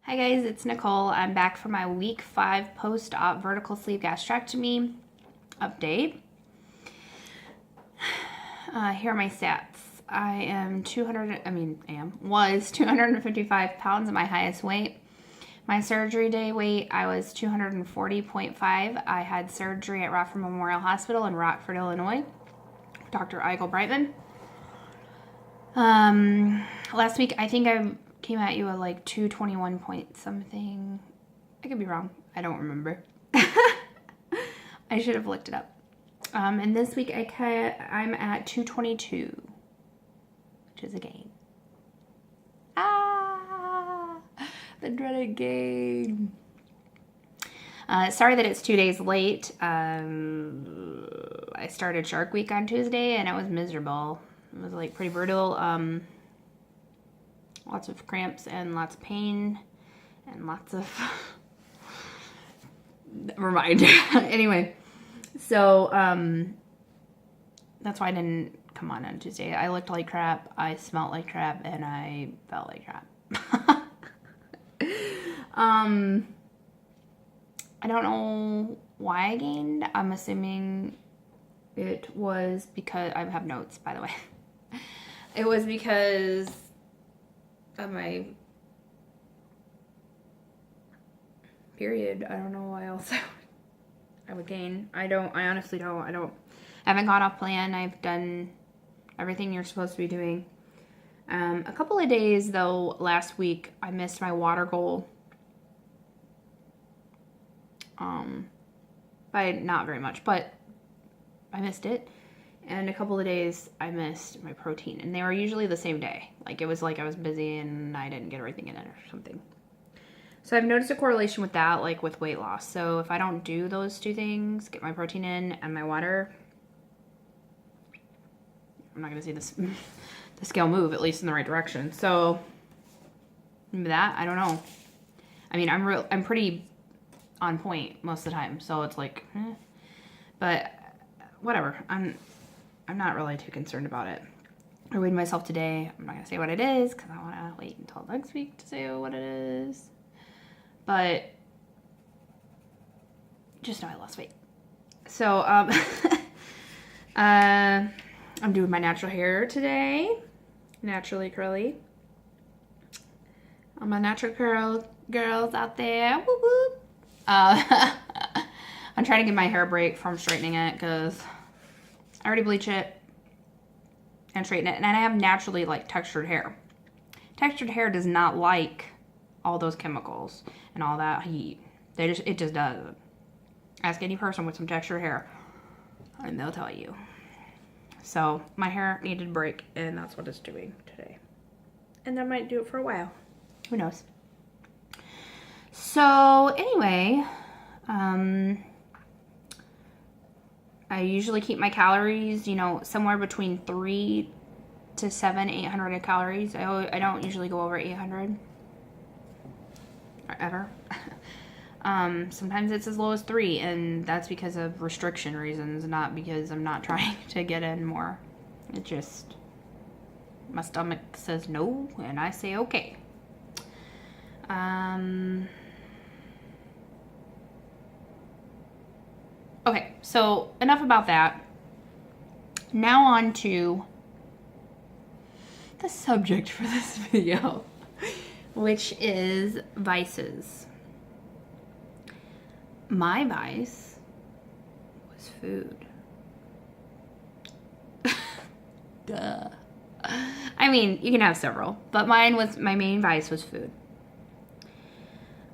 Hi guys, it's Nicole. I'm back for my week 5 post-op vertical sleeve gastrectomy update. Here are my stats. Was 255 pounds at my highest weight. My surgery day weight, I was 240.5. I had surgery at Rockford Memorial Hospital in Rockford, Illinois. Dr. Eigel Brightman. Last week, I think I came at you at like 221 point something. I could be wrong. I don't remember. I should have looked it up. And this week I'm at 222, which is a gain. The dreaded gain. Sorry that it's 2 days late. I started Shark Week on Tuesday and it was miserable. It was like pretty brutal. Lots of cramps and lots of pain and lots of never mind. Anyway, so that's why I didn't come on Tuesday. I looked like crap, I smelled like crap, and I felt like crap. I don't know why I gained. I'm assuming it was because I have notes, by the way. It was because of my period. I don't know why else I would gain. I honestly don't. I haven't gone off plan. I've done everything you're supposed to be doing. A couple of days though, last week I missed my water goal. By not very much, but I missed it. And a couple of days I missed my protein, and they were usually the same day. Like it was like I was busy and I didn't get everything in it or something. So I've noticed a correlation with that, like with weight loss. So if I don't do those two things, get my protein in and my water, I'm not gonna see this the scale move, at least in the right direction. So that, I don't know. I mean, I'm pretty on point most of the time, so it's like, but whatever. I'm not really too concerned about it. I weighed myself today. I'm not gonna say what it is because I want to wait until next week to say what it is. But just know I lost weight. So I'm doing my natural hair today, naturally curly. All my natural curl girls out there, whoop whoop. I'm trying to get my hair a break from straightening it because I already bleach it and straighten it, and I have naturally like textured hair. Textured hair does not like all those chemicals and all that heat. It just doesn't. Ask any person with some textured hair and they'll tell you. So my hair needed a break, and that's what it's doing today. And I might do it for a while. Who knows? So anyway, I usually keep my calories, somewhere between 300 to 800 calories. I don't usually go over 800 ever. Sometimes it's as low as 3, and that's because of restriction reasons, not because I'm not trying to get in more. It just, my stomach says no, and I say okay. Okay, so enough about that. Now on to the subject for this video, which is vices. My vice was food. Duh. I mean, you can have several, but my main vice was food.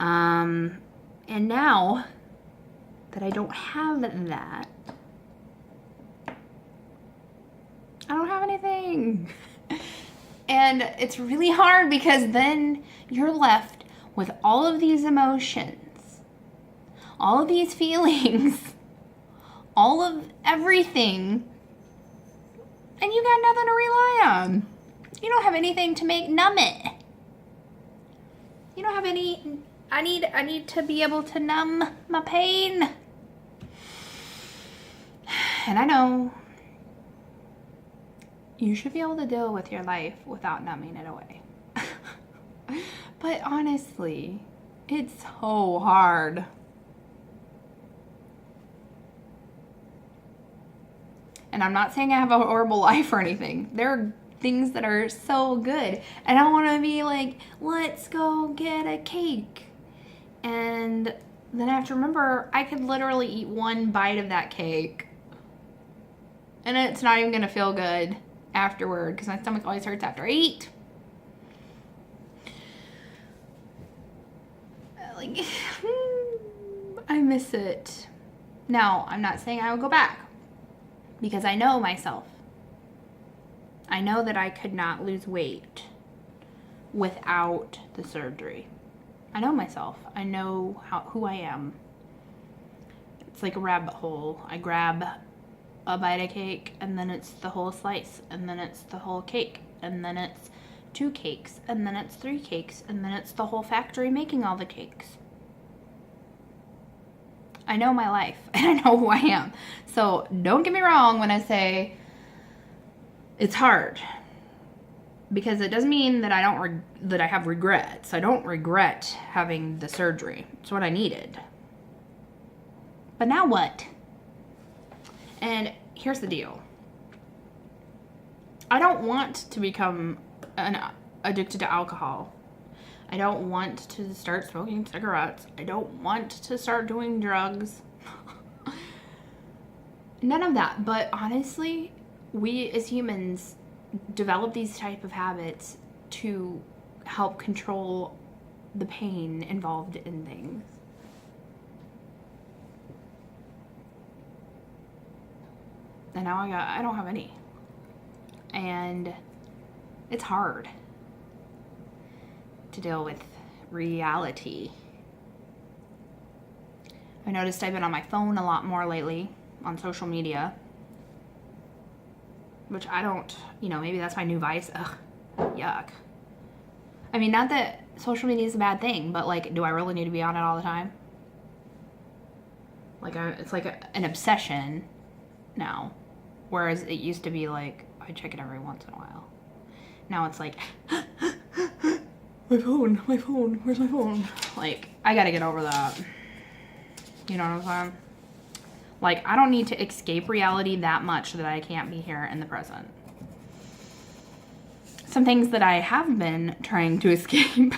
And now that I don't have that, I don't have anything. And it's really hard because then you're left with all of these emotions, all of these feelings, all of everything, and you got nothing to rely on. You don't have anything to numb it. You don't have any. I need to be able to numb my pain. And I know you should be able to deal with your life without numbing it away. But honestly, it's so hard. And I'm not saying I have a horrible life or anything. There are things that are so good. And I want to be like, let's go get a cake. And then I have to remember I could literally eat one bite of that cake. And it's not even going to feel good afterward because my stomach always hurts after I eat. Like, I miss it. Now, I'm not saying I will go back because I know myself. I know that I could not lose weight without the surgery. I know myself. I know who I am. It's like a rabbit hole. I grab a bite of cake and then it's the whole slice and then it's the whole cake and then it's 2 cakes and then it's 3 cakes and then it's the whole factory making all the cakes. I know my life and I know who I am. So don't get me wrong when I say it's hard, because it doesn't mean that that I have regrets. I don't regret having the surgery. It's what I needed. But now what? And here's the deal. I don't want to become addicted to alcohol. I don't want to start smoking cigarettes. I don't want to start doing drugs. None of that. But honestly, we as humans develop these type of habits to help control the pain involved in things. And now I don't have any. And it's hard to deal with reality. I noticed I've been on my phone a lot more lately on social media, which I don't, maybe that's my new vice. Ugh, yuck. I mean, not that social media is a bad thing, but like, do I really need to be on it all the time? Like, it's like an obsession now, whereas it used to be like, I check it every once in a while. Now it's like, my phone, where's my phone? Like, I gotta get over that. You know what I'm saying? Like, I don't need to escape reality that much that I can't be here in the present. Some things that I have been trying to escape,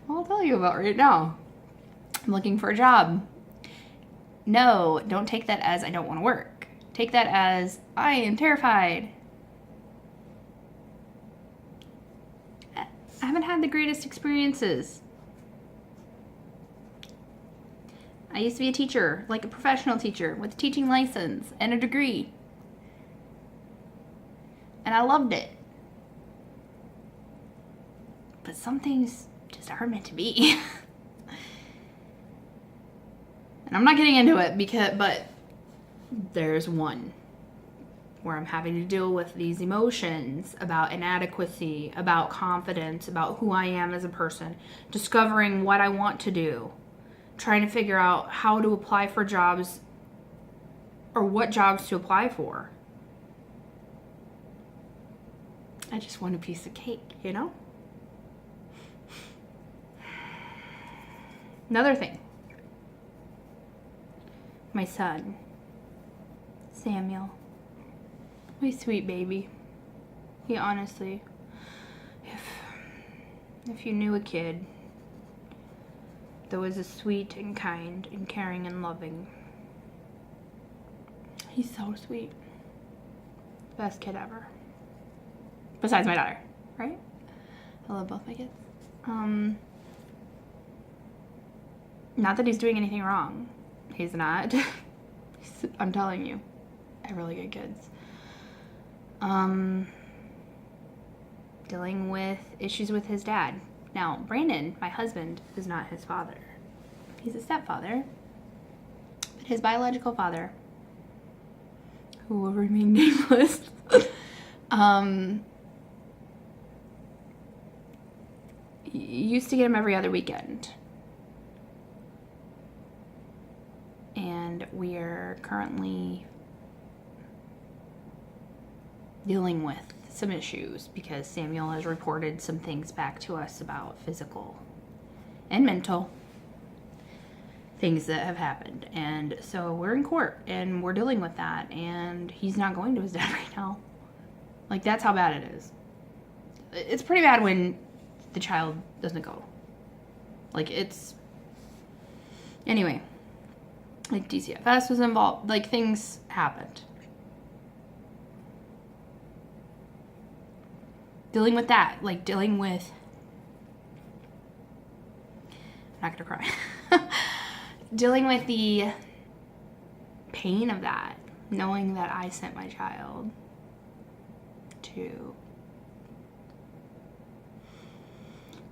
I'll tell you about right now. I'm looking for a job. No, don't take that as I don't want to work. Take that as I am terrified. I haven't had the greatest experiences. I used to be a teacher, like a professional teacher with a teaching license and a degree. And I loved it. But some things just aren't meant to be. And I'm not getting into it but there's one where I'm having to deal with these emotions about inadequacy, about confidence, about who I am as a person, discovering what I want to do, trying to figure out how to apply for jobs or what jobs to apply for. I just want a piece of cake, Another thing. My son, Samuel, my sweet baby. He honestly, if you knew a kid that was as sweet and kind and caring and loving, he's so sweet. Best kid ever. Besides my daughter, right? I love both my kids. Not that he's doing anything wrong. He's not. I'm telling you, I have really good kids. Dealing with issues with his dad. Now, Brandon, my husband, is not his father. He's a stepfather. But his biological father, who will remain nameless, used to get him every other weekend. And we are currently dealing with some issues because Samuel has reported some things back to us about physical and mental things that have happened. And so we're in court and we're dealing with that, and he's not going to his dad right now. Like, that's how bad it is. It's pretty bad when the child doesn't go. Like, it's... Anyway. Like, DCFS was involved. Like, things happened. Dealing with that. Like, dealing with... I'm not gonna cry. Dealing with the pain of that. Knowing that I sent my child to...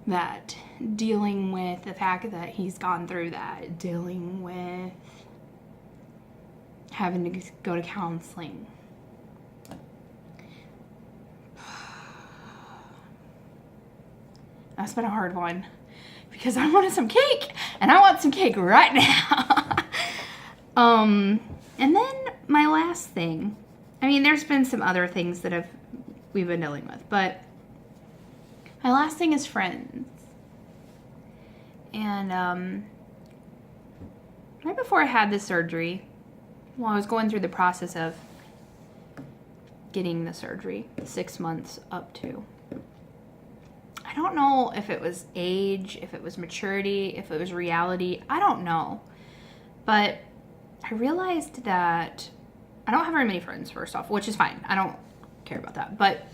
That. Dealing with the fact that he's gone through that. Dealing with having to go to counseling. That's been a hard one because I wanted some cake and I want some cake right now. And then my last thing, I mean, there's been some other things that we've been dealing with, but my last thing is friends. And right before I had this surgery, while I was going through the process of getting the surgery, 6 months up to, I don't know if it was age, if it was maturity, if it was reality, I don't know. But I realized that I don't have very many friends, first off, which is fine. I don't care about that. But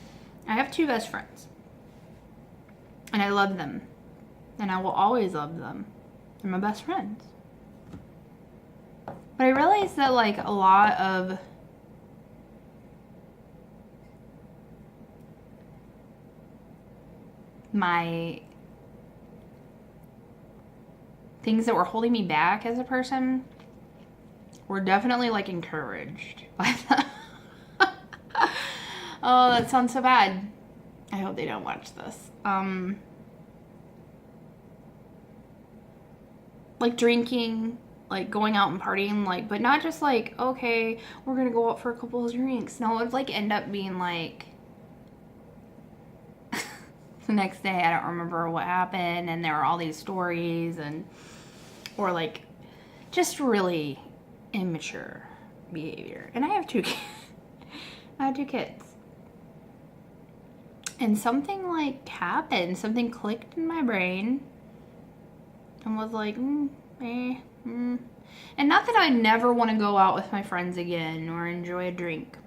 I have 2 best friends. And I love them. And I will always love them. They're my best friends. But I realized that, like, a lot of my things that were holding me back as a person were definitely, like, encouraged by them. Oh, that sounds so bad. I hope they don't watch this. Like, drinking, like, going out and partying, like, but not just, like, okay, we're gonna go out for a couple of drinks. No, it would, like, end up being, like, the next day, I don't remember what happened, and there were all these stories, and, or, like, just really immature behavior. And I have 2 kids. I have 2 kids. And something, like, happened. Something clicked in my brain. And was like, And not that I never want to go out with my friends again or enjoy a drink.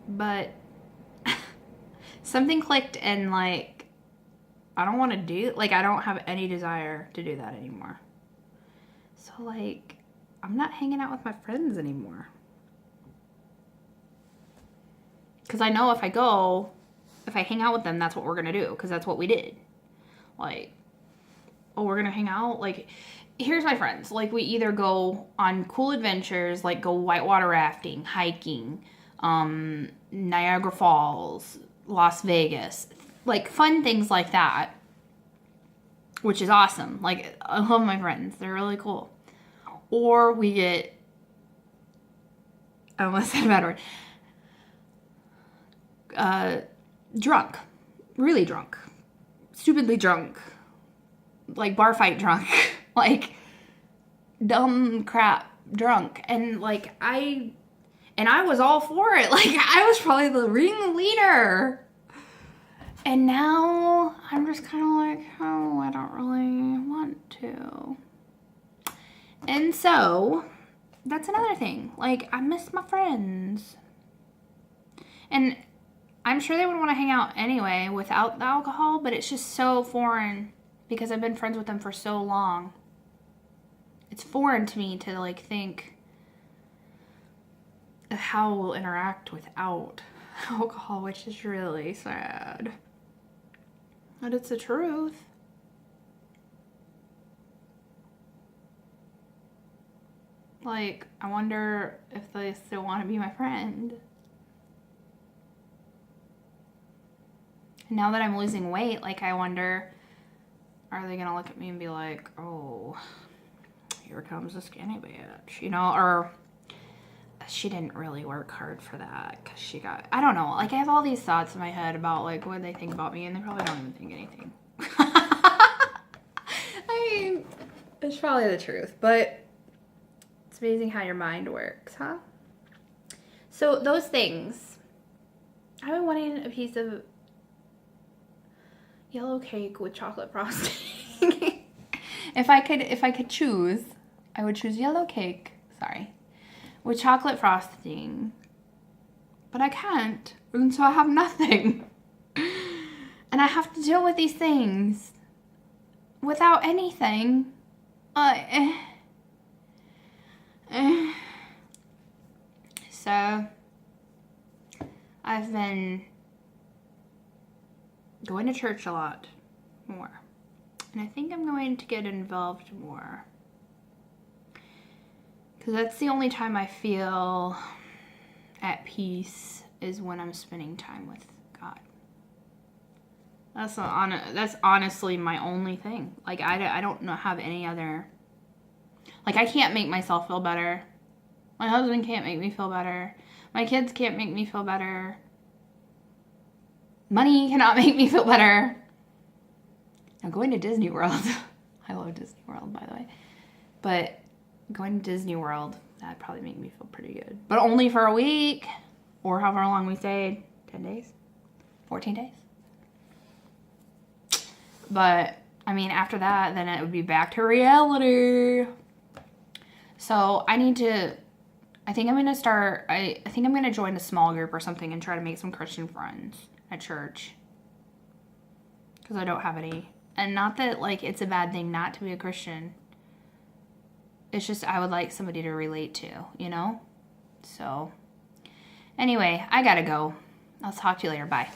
But something clicked and, like, I don't want to do, like, I don't have any desire to do that anymore. So, like, I'm not hanging out with my friends anymore. Because I know if I hang out with them, that's what we're going to do. Because that's what we did. Like, oh, we're gonna hang out? Like, here's my friends. Like, we either go on cool adventures, like go whitewater rafting, hiking, Niagara Falls, Las Vegas. Like, fun things like that. Which is awesome. Like, I love my friends. They're really cool. Or we get... I almost said a bad word. Drunk. Really drunk. Stupidly drunk, like bar fight drunk, like dumb crap drunk, and like I was all for it. Like, I was probably the ringleader, and now I'm just kind of like, oh, I don't really want to. And so that's another thing. Like, I miss my friends, and I'm sure they would want to hang out anyway without the alcohol, but it's just so foreign because I've been friends with them for so long. It's foreign to me to, like, think of how we'll interact without alcohol, which is really sad. But it's the truth. Like, I wonder if they still want to be my friend. Now that I'm losing weight, like, I wonder, are they gonna look at me and be like, oh, here comes the skinny bitch, you know? Or she didn't really work hard for that because she got, I don't know. Like, I have all these thoughts in my head about, like, what they think about me, and they probably don't even think anything. I mean, it's probably the truth, but it's amazing how your mind works, huh? So those things, I've been wanting a piece of yellow cake with chocolate frosting. If I could choose, I would choose yellow cake, sorry, with chocolate frosting. But I can't, and so I have nothing. And I have to deal with these things without anything. So I've been going to church a lot more. And I think I'm going to get involved more. Because that's the only time I feel at peace is when I'm spending time with God. That's honestly my only thing. Like, I don't have any other... Like, I can't make myself feel better. My husband can't make me feel better. My kids can't make me feel better. Money cannot make me feel better. I'm going to Disney World. I love Disney World, by the way. But going to Disney World, that'd probably make me feel pretty good. But only for a week. Or however long we stayed. 10 days? 14 days? But, I mean, after that, then it would be back to reality. So, I think I'm going to start, I think I'm going to join a small group or something and try to make some Christian friends at church. Because I don't have any. And not that, like, it's a bad thing not to be a Christian. It's just I would like somebody to relate to, you know? So, anyway, I gotta go. I'll talk to you later. Bye.